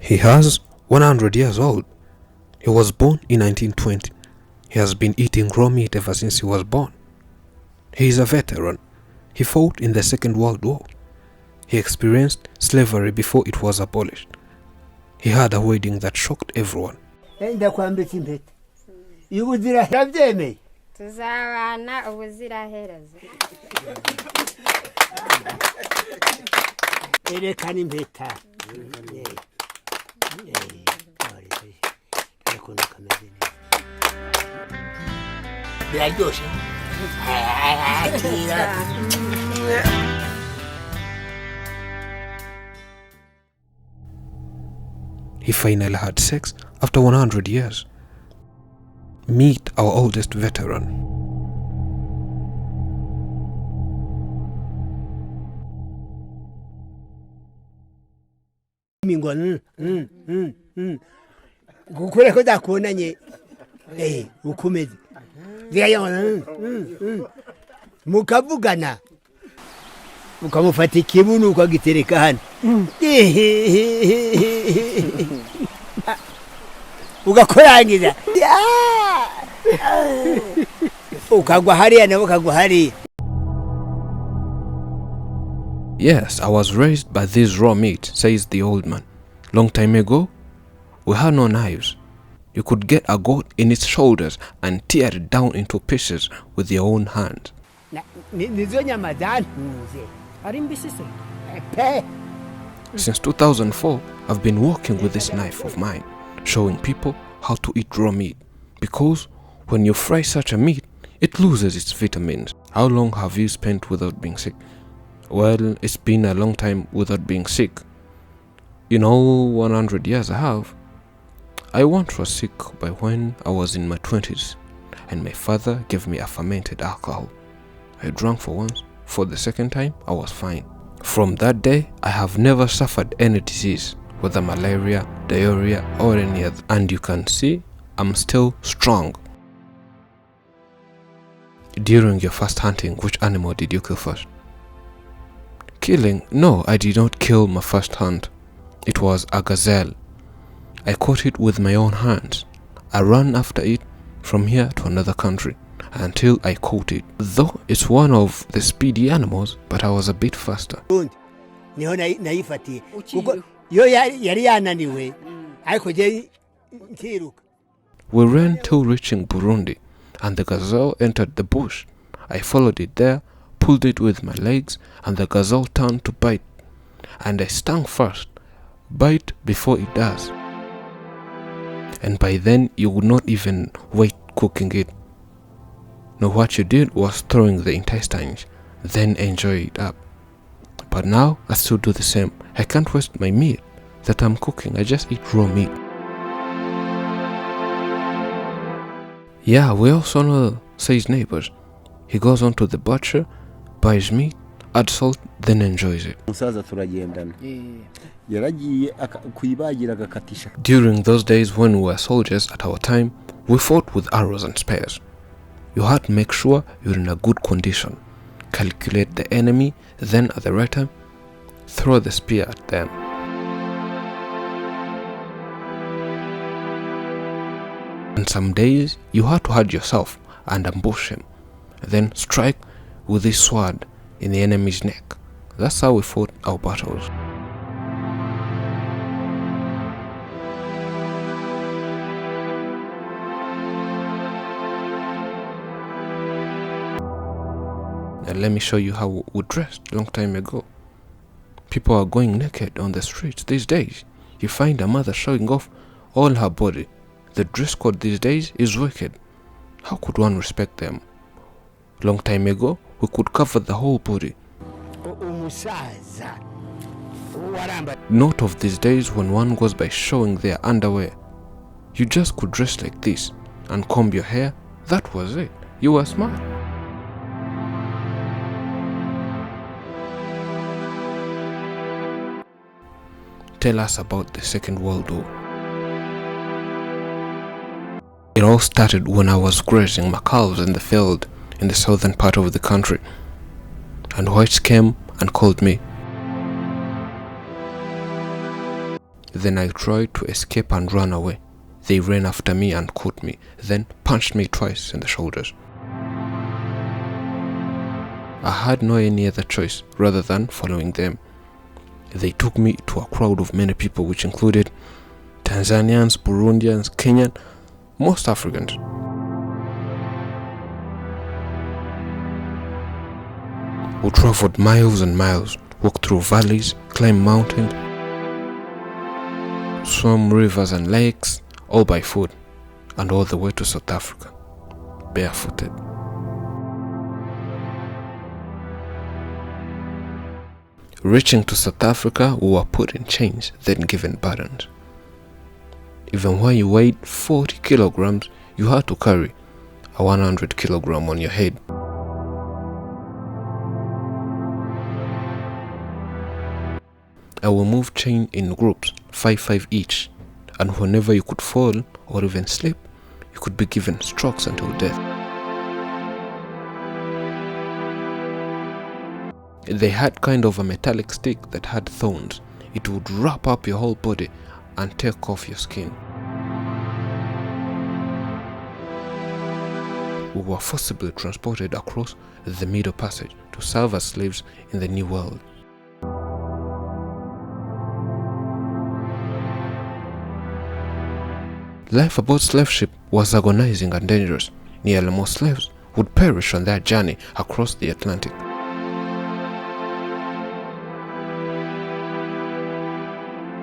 He has 100 years old. He was born in 1920. He has been eating raw meat ever since he was born. He is a veteran. He fought in the Second World War. He experienced slavery before it was abolished. He had a wedding that shocked everyone. Tuzabana ubuziraherezo. Erekana impeta. Biraryoshe. He finally had sex after 100 years. Meet our oldest veteran. Gukore ko dakonanye ukomeze mukavugana ukamufata ikibuno ukagitereka hano ugakorangiza ukagwa hariya nabo kagwa hariya. Yes, I was raised by this raw meat, says the old man. Long time ago, we had no knives. You could get a goat in its shoulders and tear it down into pieces with your own hands. Since 2004, I've been working with this knife of mine, showing people how to eat raw meat. Because when you fry such a meat, it loses its vitamins. How long have you spent without being sick? Well, it's been a long time without being sick. In all 100 years I have. I once was sick by when I was in my 20s, and my father gave me a fermented alcohol. I drank for once. For the second time, I was fine. From that day, I have never suffered any disease, whether malaria, diarrhea, or any other. And you can see, I'm still strong. During your first hunting, which animal did you kill first? Killing? No, I did not kill my first hunt. It was a gazelle. I caught it with my own hands. I ran after it from here to another country until I caught it. Though it's one of the speedy animals, but I was a bit faster. We ran till reaching Burundi, and the gazelle entered the bush. I followed it there, pulled it with my legs, and the gazelle turned to bite. And I stung first. Bite before it does. And by then you would not even wait cooking it. No, what you did was throwing the intestines, then enjoy it up. But now I still do the same. I can't waste my meat that I'm cooking. I just eat raw meat. Yeah, we also know, says neighbors. He goes on to the butcher, buys meat, adds salt, then enjoys it. During those days when we were soldiers at our time, we fought with arrows and spears. You had to make sure you're in a good condition, calculate the enemy, then at the right time, throw the spear at them. And some days, you had to hide yourself and ambush him, then strike with this sword in the enemy's neck. That's how we fought our battles. And let me show you how we dressed long time ago. People are going naked on the streets these days. You find a mother showing off all her body. The dress code these days is wicked. How could one respect them? Long time ago, we could cover the whole body. Note of these days when one goes by showing their underwear. You just could dress like this and comb your hair. That was it. You were smart. Tell us about the Second World War. It all started when I was grazing my cows in the field in the southern part of the country, and whites came and called me. Then I tried to escape and run away. They ran after me and caught me, then punched me twice in the shoulders. I had no any other choice rather than following them. They took me to a crowd of many people, which included Tanzanians, Burundians, Kenyan, most Africans. We traveled miles and miles, walked through valleys, climbed mountains, swam rivers and lakes, all by foot, and all the way to South Africa, barefooted. Reaching to South Africa, we were put in chains, then given burdens. Even when you weighed 40 kilograms, you had to carry a 100 kilogram on your head. I will move chain in groups, 5 each, and whenever you could fall or even slip, you could be given strokes until death. They had kind of a metallic stick that had thorns. It would wrap up your whole body and take off your skin. We were forcibly transported across the Middle Passage to serve as slaves in the New World. Life aboard slave ship was agonizing and dangerous. Nearly most slaves would perish on their journey across the Atlantic.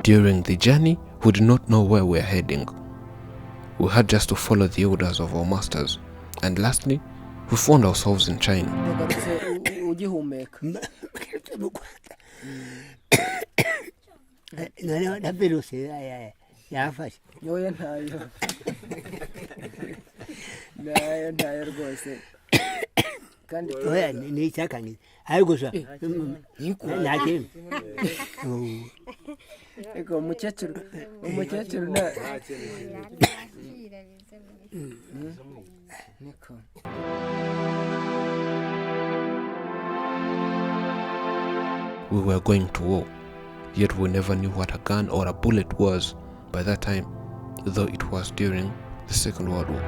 During the journey, we did not know where we were heading. We had just to follow the orders of our masters. And lastly, we found ourselves in China. We were going to war, yet we never knew what a gun or a bullet was by that time, though it was during the Second World War.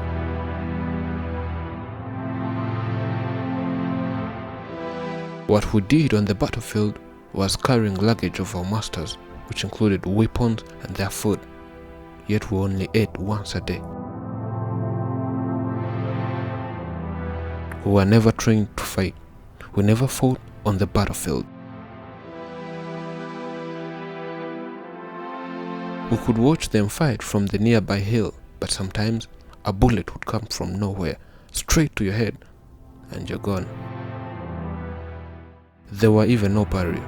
What we did on the battlefield was carrying luggage of our masters, which included weapons and their food, yet we only ate once a day. We were never trained to fight. We never fought on the battlefield. We could watch them fight from the nearby hill, but sometimes a bullet would come from nowhere, straight to your head, and you're gone. There were even no barrier.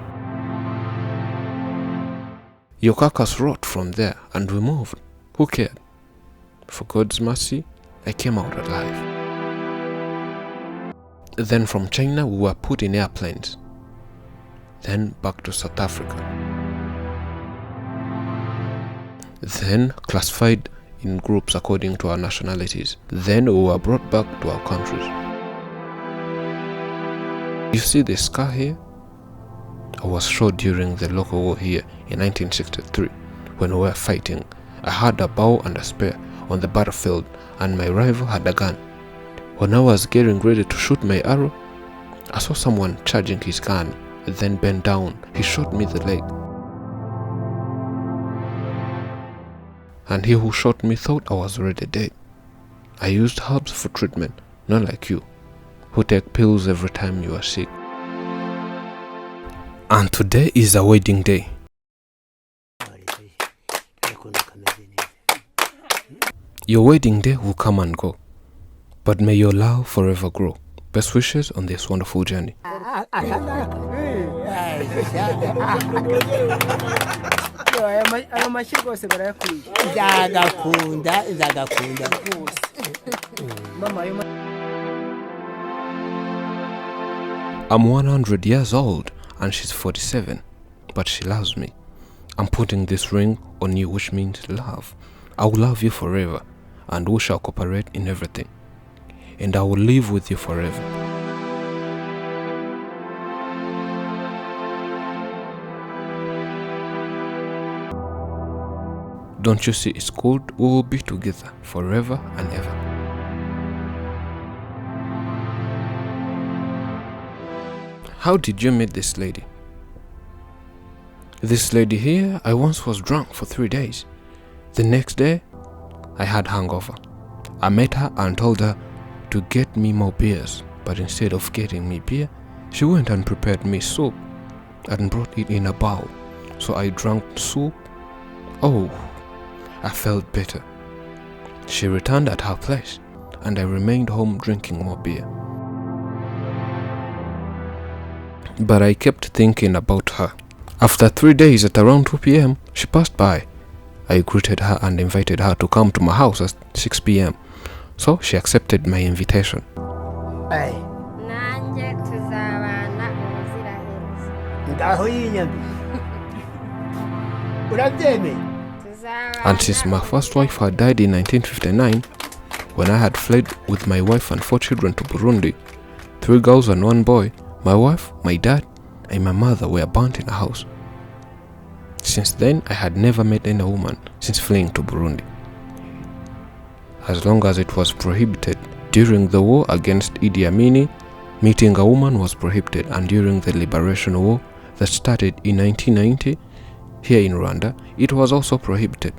Your carcass rot from there, and we moved. Who cared? For God's mercy, I came out alive. Then from China, we were put in airplanes. Then back to South Africa. Then classified in groups according to our nationalities. Then we were brought back to our countries. You see this scar here? I was shot during the local war here in 1963 when we were fighting. I had a bow and a spear on the battlefield, and my rival had a gun. When I was getting ready to shoot my arrow, I saw someone charging his gun, then bent down. He shot me in the leg. And he who shot me thought I was already dead. I used herbs for treatment, not like you, who take pills every time you are sick. And today is a wedding day. Your wedding day will come and go, but may your love forever grow. Best wishes on this wonderful journey. I'm 100 years old and she's 47, but she loves me. I'm putting this ring on you, which means love. I will love you forever, and we shall cooperate in everything, and I will live with you forever. Don't you see it's good? We will be together forever and ever. How did you meet this lady? This lady here, I once was drunk for 3 days. The next day, I had hangover. I met her and told her to get me more beers, but instead of getting me beer, she went and prepared me soup and brought it in a bowl. So I drank soup. Oh, I felt better. She returned at her place, and I remained home drinking more beer. But I kept thinking about her. After 3 days at around 2 p.m., she passed by. I greeted her and invited her to come to my house at 6 p.m. So she accepted my invitation. Aye. Nanjye tuzabana ubuziraherezo. Ngaho yinyambi. Urabyemeye? And since my first wife had died in 1959, when I had fled with my wife and 4 children to Burundi, 3 girls and 1 boy, my wife, my dad, and my mother were burnt in a house. Since then, I had never met any woman since fleeing to Burundi. As long as it was prohibited during the war against Idi Amin, meeting a woman was prohibited, and during the Liberation War that started in 1990, here in Rwanda, it was also prohibited.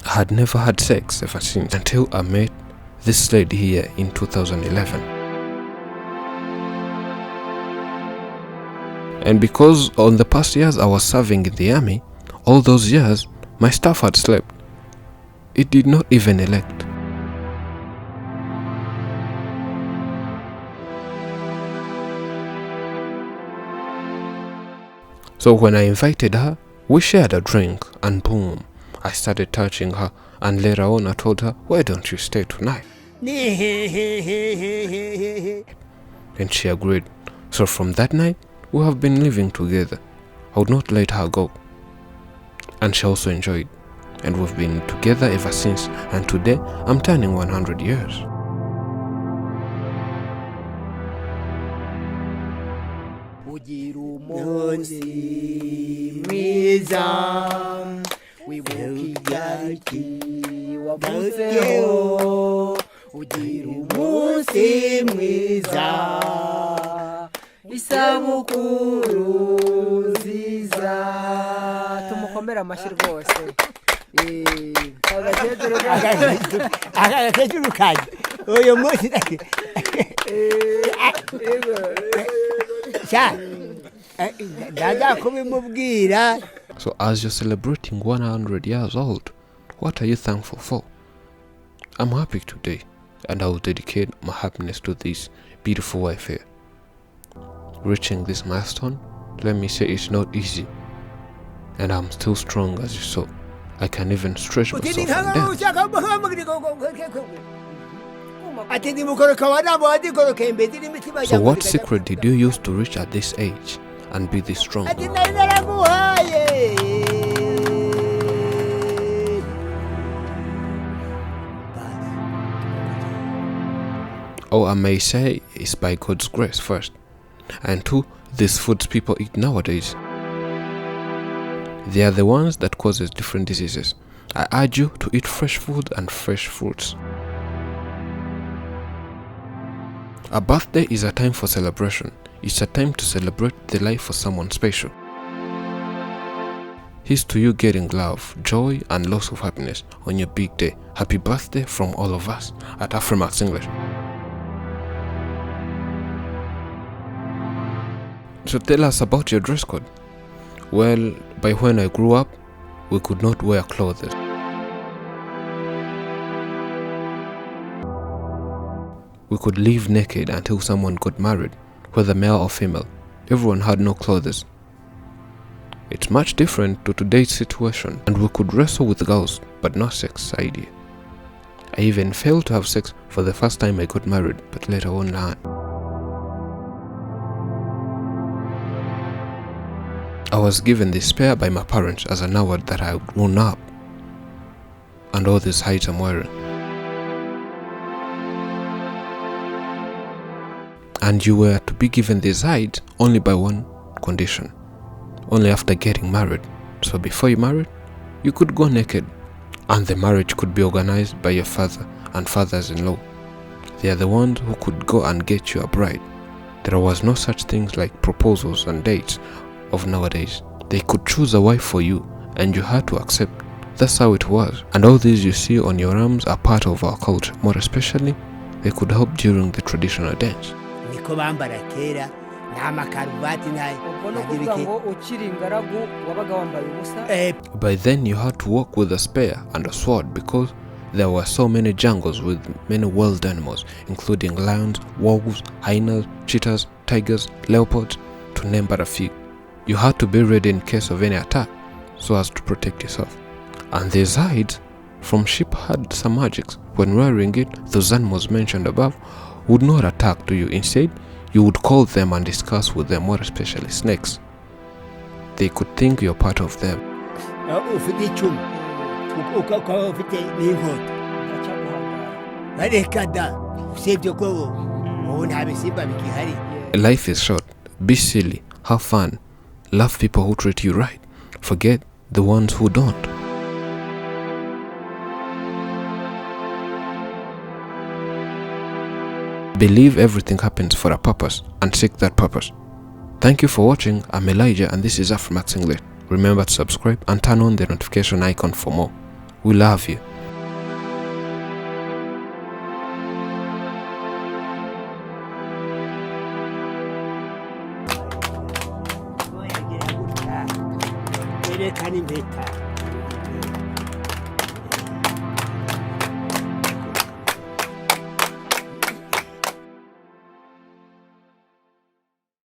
I had never had sex ever since until I met this lady here in 2011. And because on the past years I was serving in the army, all those years my staff had slept. It did not even elect. So when I invited her, we shared a drink, and boom, I started touching her, and later on I told her, why don't you stay tonight? And she agreed. So from that night, we have been living together. I would not let her go. And she also enjoyed. And we've been together ever since, and today I'm turning 100 years. Isabukuru nziza tumukomera amashyi rwose. Agakecuru kaje uyu munsi ndaza kubimubwira. So as you're celebrating 100 years old, what are you thankful for? I'm happy today, and I will dedicate my happiness to this beautiful wife here. Reaching this milestone, let me say it's not easy, and I'm still strong as you saw. I can even stretch myself and dance. So what secret did you use to reach at this age and be this strong? Oh, I may say it's by God's grace first, and 2, these foods people eat nowadays. They are the ones that causes different diseases. I urge you to eat fresh food and fresh fruits. A birthday is a time for celebration. It's a time to celebrate the life of someone special. Here's to you getting love, joy, and lots of happiness on your big day. Happy birthday from all of us at Afrimax English. So tell us about your dress code. Well, by when I grew up, we could not wear clothes. We could live naked until someone got married, whether male or female. Everyone had no clothes. It's much different to today's situation, and we could wrestle with girls, but no sex idea. I even failed to have sex for the first time I got married, but later on learned. I was given this pair by my parents as an award that I had grown up, and all this height I'm wearing. And you were to be given this height only by one condition, only after getting married. So before you married, you could go naked, and the marriage could be organized by your father and fathers-in-law. They are the ones who could go and get you a bride. There was no such things like proposals and dates of nowadays. They could choose a wife for you, and you had to accept. That's how it was. And all these you see on your arms are part of our culture. More especially, they could help during the traditional dance. niko bambara kera nta makaruvati ubwo no kuvuga ngo ukiri ingaragu wabaga wambaye ubusa. By then you had to walk with a spear and a sword because there were so many jungles with many wild animals, including lions, wolves, hyenas, cheetahs, tigers, leopards, to name but a few. You had to be ready in case of any attack so as to protect yourself. And these hides from sheep had some magics. When wearing it, those animals mentioned above would not attack to you. Instead, you would call them and discuss with them, more especially snakes. They could think you're part of them. ufite icumu ukaba ufite n'inkota bareka da usibye ko ubu nta bisimba bigihari. Life is short. Be silly, have fun, love people who treat you right, forget the ones who don't. Believe everything happens for a purpose and seek that purpose. Thank you for watching. I'm Elijah and this is Afrimax English. Remember to subscribe and turn on the notification icon for more. We love you. Erekana impeta